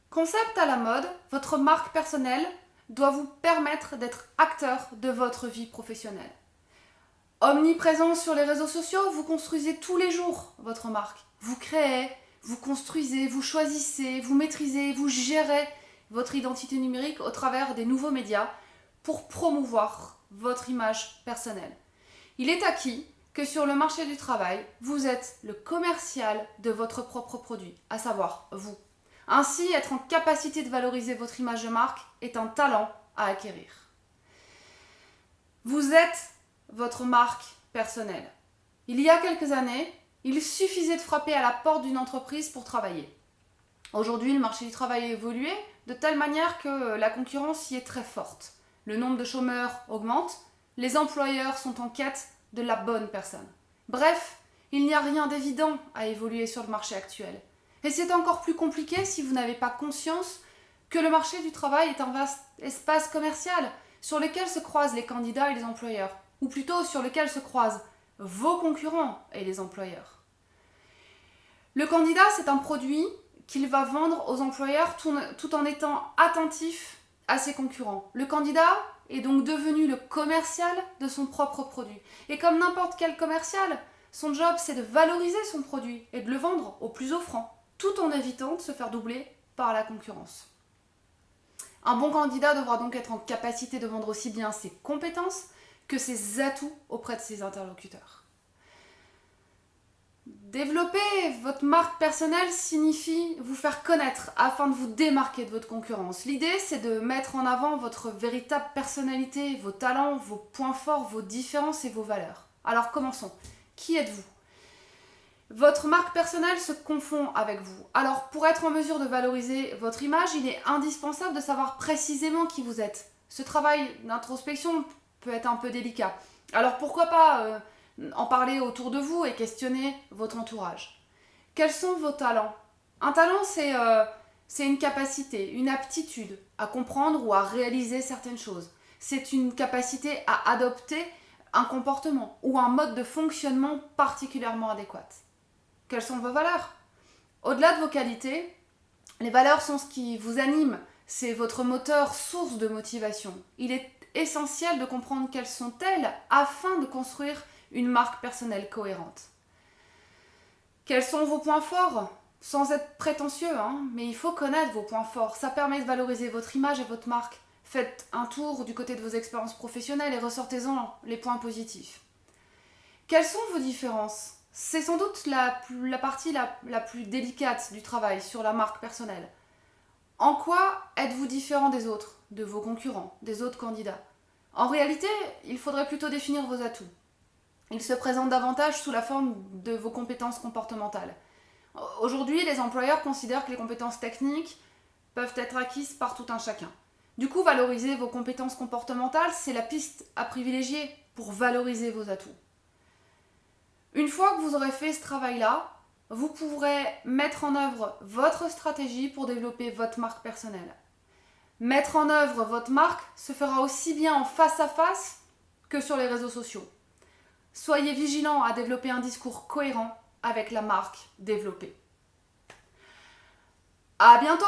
Concept à la mode, votre marque personnelle doit vous permettre d'être acteur de votre vie professionnelle. Omniprésent sur les réseaux sociaux, vous construisez tous les jours votre marque. Vous créez, vous construisez, vous choisissez, vous maîtrisez, vous gérez votre identité numérique au travers des nouveaux médias pour promouvoir votre image personnelle. Il est acquis que sur le marché du travail, vous êtes le commercial de votre propre produit, à savoir vous. Ainsi, être en capacité de valoriser votre image de marque est un talent à acquérir. Vous êtes votre marque personnelle. Il y a quelques années, il suffisait de frapper à la porte d'une entreprise pour travailler. Aujourd'hui, le marché du travail a évolué de telle manière que la concurrence y est très forte. Le nombre de chômeurs augmente, les employeurs sont en quête de la bonne personne. Bref, il n'y a rien d'évident à évoluer sur le marché actuel. Et c'est encore plus compliqué si vous n'avez pas conscience que le marché du travail est un vaste espace commercial sur lequel se croisent les candidats et les employeurs, ou plutôt sur lequel se croisent vos concurrents et les employeurs. Le candidat, c'est un produit qu'il va vendre aux employeurs tout en étant attentif à ses concurrents. Le candidat est donc devenu le commercial de son propre produit. Et comme n'importe quel commercial, son job, c'est de valoriser son produit et de le vendre au plus offrant, tout en évitant de se faire doubler par la concurrence. Un bon candidat devra donc être en capacité de vendre aussi bien ses compétences que ses atouts auprès de ses interlocuteurs. Développer votre marque personnelle signifie vous faire connaître afin de vous démarquer de votre concurrence. L'idée, c'est de mettre en avant votre véritable personnalité, vos talents, vos points forts, vos différences et vos valeurs. Alors commençons. Qui êtes-vous ? Votre marque personnelle se confond avec vous. Alors pour être en mesure de valoriser votre image, il est indispensable de savoir précisément qui vous êtes. Ce travail d'introspection peut être un peu délicat. Alors pourquoi pas en parler autour de vous et questionner votre entourage. Quels sont vos talents ? Un talent, c'est une capacité, une aptitude à comprendre ou à réaliser certaines choses. C'est une capacité à adopter un comportement ou un mode de fonctionnement particulièrement adéquat. Quelles sont vos valeurs ? Au-delà de vos qualités, les valeurs sont ce qui vous anime. C'est votre moteur, source de motivation. Il est essentiel de comprendre quelles sont-elles afin de construire une marque personnelle cohérente. Quels sont vos points forts ? Sans être prétentieux, mais il faut connaître vos points forts. Ça permet de valoriser votre image et votre marque. Faites un tour du côté de vos expériences professionnelles et ressortez-en les points positifs. Quelles sont vos différences ? C'est sans doute la partie la plus délicate du travail sur la marque personnelle. En quoi êtes-vous différent des autres, de vos concurrents, des autres candidats ? En réalité, il faudrait plutôt définir vos atouts. Ils se présentent davantage sous la forme de vos compétences comportementales. Aujourd'hui, les employeurs considèrent que les compétences techniques peuvent être acquises par tout un chacun. Du coup, valoriser vos compétences comportementales, c'est la piste à privilégier pour valoriser vos atouts. Une fois que vous aurez fait ce travail-là, vous pourrez mettre en œuvre votre stratégie pour développer votre marque personnelle. Mettre en œuvre votre marque se fera aussi bien en face à face que sur les réseaux sociaux. Soyez vigilants à développer un discours cohérent avec la marque développée. À bientôt!